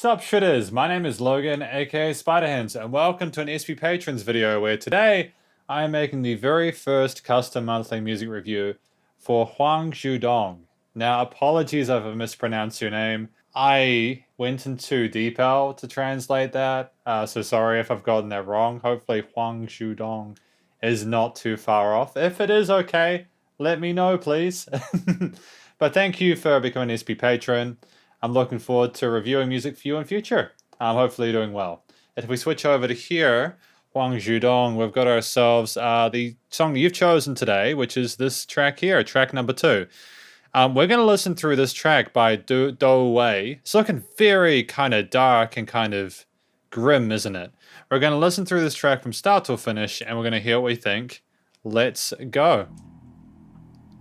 Sup Shredders, my name is Logan, aka Spiderhands, and welcome to an SP Patrons video where today I am making the very first custom monthly music review for Huang Dong. Now, apologies if I've mispronounced your name. I went into detail to translate that, so sorry if I've gotten that wrong. Hopefully Huang Dong is not too far off. If it is okay, let me know, please. But thank you for becoming an SP Patron. I'm looking forward to reviewing music for you in future. Hopefully you're doing well. If we switch over to here, Huang Dong, we've got ourselves the song you've chosen today, which is this track here, track number 2. We're going to listen through this track by Dou Wei. It's looking very kind of dark and kind of grim, isn't it? We're going to listen through this track from start to finish, and we're going to hear what we think. Let's go.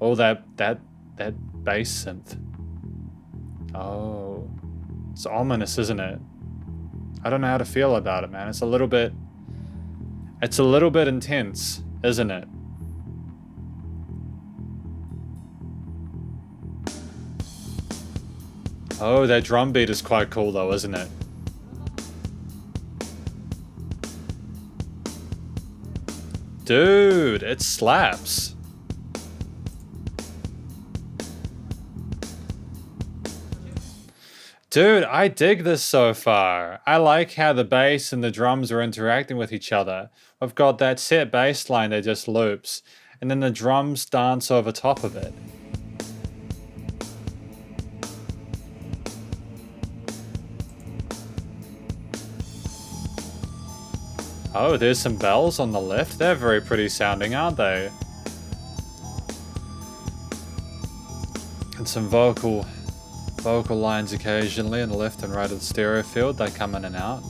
Oh, that bass synth. Oh, it's ominous, isn't it? I don't know how to feel about it, man. It's a little bit intense, isn't it? Oh, that drum beat is quite cool though, isn't it? Dude, it slaps. Dude, I dig this so far. I like how the bass and the drums are interacting with each other. We've got that set bass line that just loops, and then the drums dance over top of it. Oh, there's some bells on the left. They're very pretty sounding, aren't they? And some vocal lines occasionally on the left and right of the stereo field. They come in and out.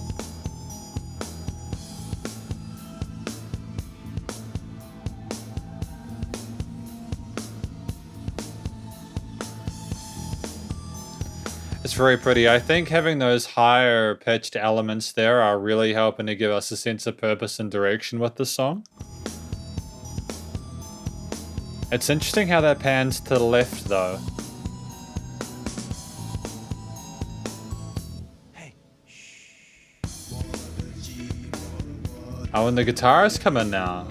It's very pretty. I think having those higher pitched elements there are really helping to give us a sense of purpose and direction with the song. It's interesting how that pans to the left though. Oh, and the guitars come in now.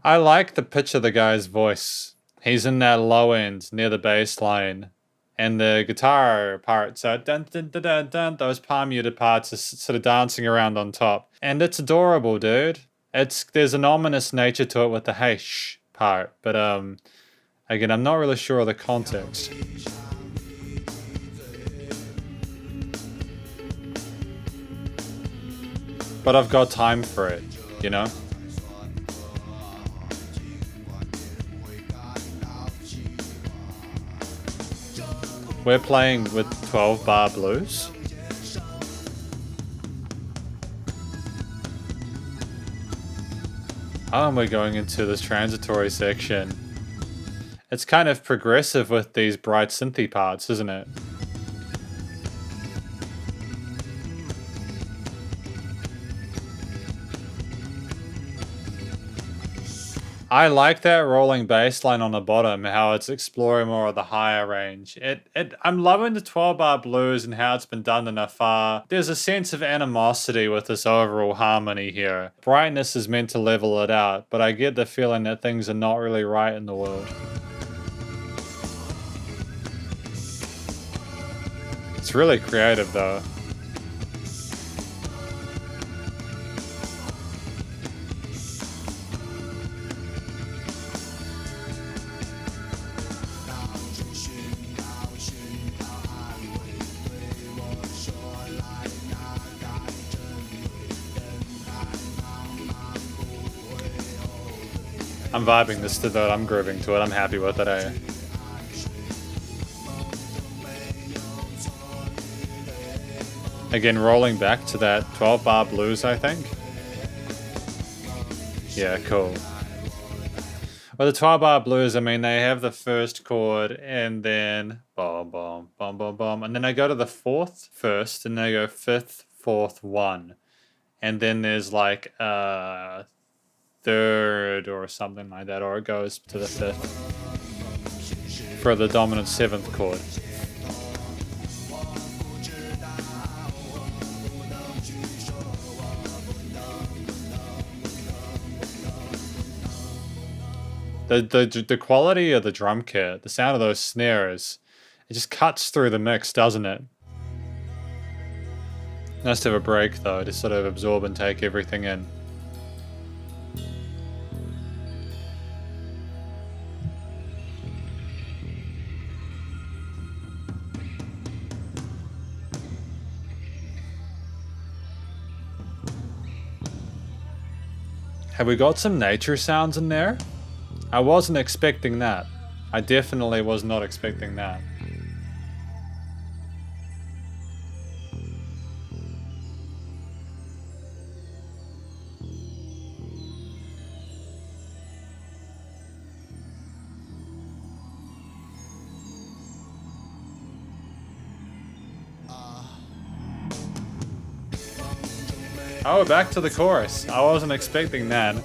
I like the pitch of the guy's voice. He's in that low end near the bass line. And the guitar parts are dun dun dun dun dun. Those palm muted parts are sort of dancing around on top. And it's adorable, dude. There's an ominous nature to it with the hey shh part, but again, I'm not really sure of the context. But I've got time for it, you know? We're playing with 12-bar blues. Oh, and we're going into this transitory section. It's kind of progressive with these bright synthy parts, isn't it? I like that rolling bass line on the bottom, how it's exploring more of the higher range. I'm loving the 12-bar blues and how it's been done in a far. There's a sense of animosity with this overall harmony here. Brightness is meant to level it out, but I get the feeling that things are not really right in the world. It's really creative though. I'm vibing this to that. I'm grooving to it. I'm happy with it, eh? Again, rolling back to that 12-bar blues, I think. Yeah, cool. Well, the 12-bar blues, I mean, they have the first chord and then bom, bom, bom, bom, bom. And then they go to the fourth first and they go fifth, fourth, one. and then there's like a third or something like that, or it goes to the fifth for the dominant seventh chord. The quality of the drum kit, the sound of those snares, it just cuts through the mix, doesn't it? Nice to have a break though, to sort of absorb and take everything in. Have we got some nature sounds in there? I wasn't expecting that. I definitely was not expecting that. Oh, back to the chorus. I wasn't expecting that.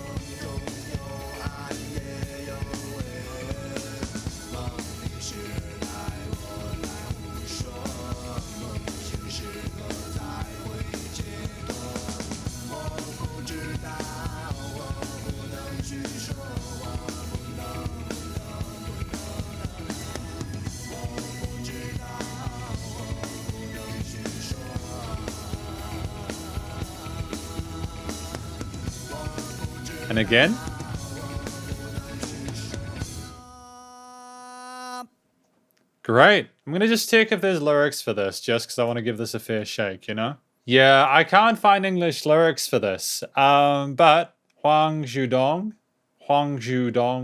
And again. Great. I'm going to just check if there's lyrics for this, just because I want to give this a fair shake, you know? Yeah, I can't find English lyrics for this. But Huang Zhudong,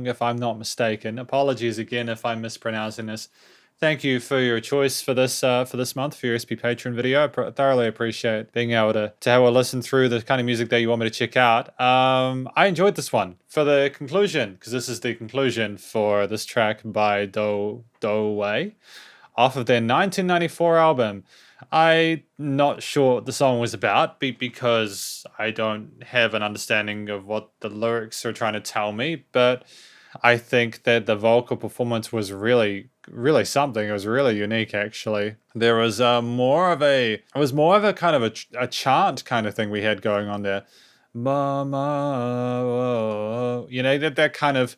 if I'm not mistaken. Apologies again if I'm mispronouncing this. Thank you for your choice for this month for your SP Patreon video. I thoroughly appreciate being able to have a listen through the kind of music that you want me to check out. I enjoyed this one. For the conclusion, because this is the conclusion for this track by Dou Wei, off of their 1994 album. I'm not sure what the song was about because I don't have an understanding of what the lyrics are trying to tell me, but I think that the vocal performance was really something. It was really unique, actually. There was more of a kind of a chant kind of thing we had going on there. Mama, you know, that kind of.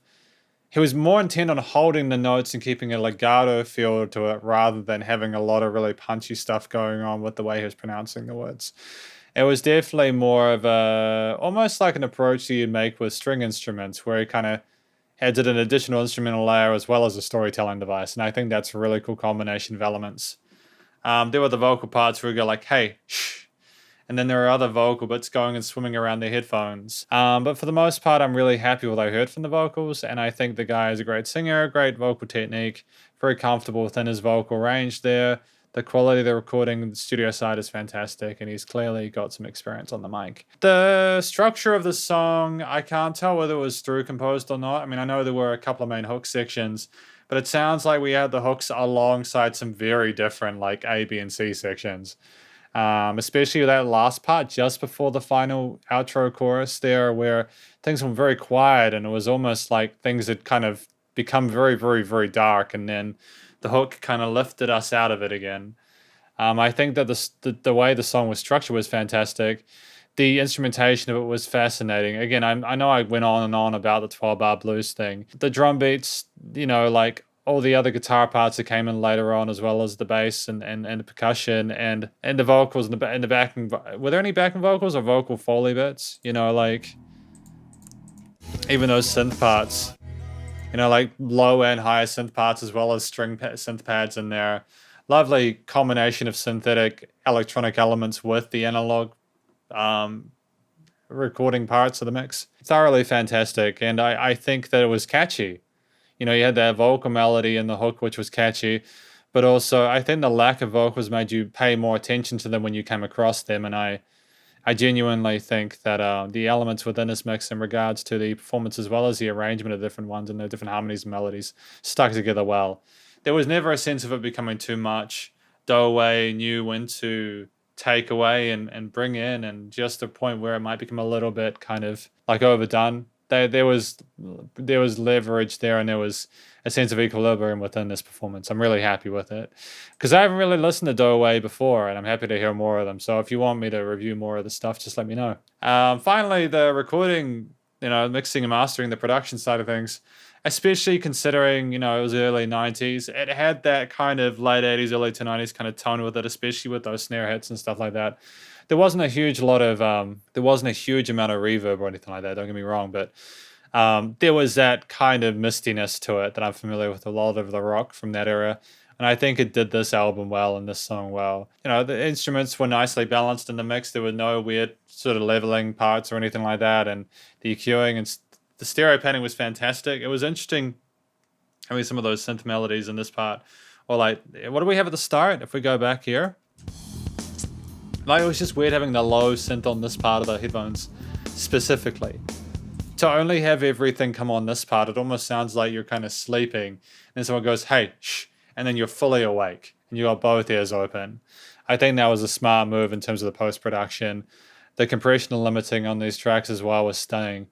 He was more intent on holding the notes and keeping a legato feel to it rather than having a lot of really punchy stuff going on with the way he was pronouncing the words. It was definitely more of almost like an approach that you'd make with string instruments, where he kind of added an additional instrumental layer as well as a storytelling device. And I think that's a really cool combination of elements. There were the vocal parts where we go like, hey, shh. And then there are other vocal bits going and swimming around their headphones. But for the most part, I'm really happy with what I heard from the vocals. And I think the guy is a great singer, great vocal technique, very comfortable within his vocal range there. The quality of the recording, the studio side is fantastic, and he's clearly got some experience on the mic. The structure of the song, I can't tell whether it was through composed or not. I mean, I know there were a couple of main hook sections, but it sounds like we had the hooks alongside some very different, like A, B, and C sections. Especially that last part just before the final outro chorus there, where things were very quiet and it was almost like things had kind of become very, very, very dark, and then the hook kind of lifted us out of it again. I think that the way the song was structured was fantastic. The instrumentation of it was fascinating. Again, I know I went on and on about the 12-bar blues thing. The drum beats, you know, like all the other guitar parts that came in later on, as well as the bass and the percussion and the vocals and the backing. Were there any backing vocals or vocal foley bits? You know, like even those synth parts. You know, like low and high synth parts, as well as synth pads in there. Lovely combination of synthetic electronic elements with the analog recording parts of the mix. Thoroughly fantastic, and I think that it was catchy. You know, you had that vocal melody in the hook, which was catchy, but also I think the lack of vocals made you pay more attention to them when you came across them, and I genuinely think that the elements within this mix in regards to the performance as well as the arrangement of different ones and the different harmonies and melodies stuck together well. There was never a sense of it becoming too much. Dou Wei knew when to take away and bring in, and just a point where it might become a little bit kind of like overdone. There was leverage there, and there was a sense of equilibrium within this performance. I'm really happy with it because I haven't really listened to Dou Wei before, and I'm happy to hear more of them. So if you want me to review more of the stuff, just let me know. Finally, the recording, mixing and mastering, the production side of things, especially considering, it was early 90s. It had that kind of late 80s, early to 90s kind of tone with it, especially with those snare hits and stuff like that. There wasn't a huge amount of reverb or anything like that, don't get me wrong, but there was that kind of mistiness to it that I'm familiar with a lot of the rock from that era. And I think it did this album well and this song well. The instruments were nicely balanced in the mix. There were no weird sort of leveling parts or anything like that. And the EQing and the stereo panning was fantastic. It was interesting having some of those synth melodies in this part. Or like, what do we have at the start? If we go back here. Like, it was just weird having the low synth on this part of the headphones specifically. To only have everything come on this part, it almost sounds like you're kind of sleeping. And someone goes, hey, shh. And then you're fully awake. And you got both ears open. I think that was a smart move in terms of the post-production. The compression and limiting on these tracks as well was stunning.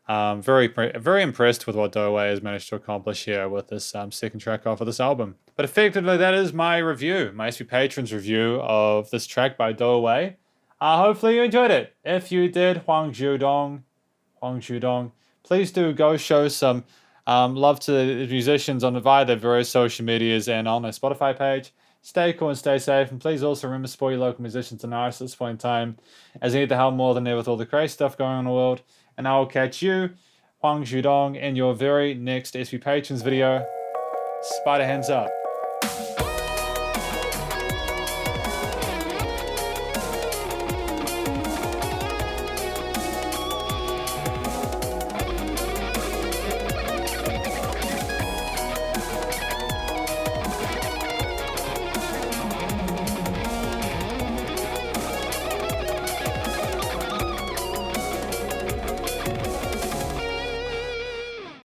Very impressed with what Dou Wei has managed to accomplish here with this second track off of this album. But effectively, that is my review, my SP Patrons review of this track by Dou Wei. Hopefully you enjoyed it. If you did, Huang Zhudong, please do go show some love to the musicians via their various social medias and on their Spotify page. Stay cool and stay safe, and please also remember to support your local musicians and artists at this point in time, as they need the help more than ever with all the crazy stuff going on in the world. And I will catch you, Huang Zhudong, in your very next SP Patrons video. Spiderhands out.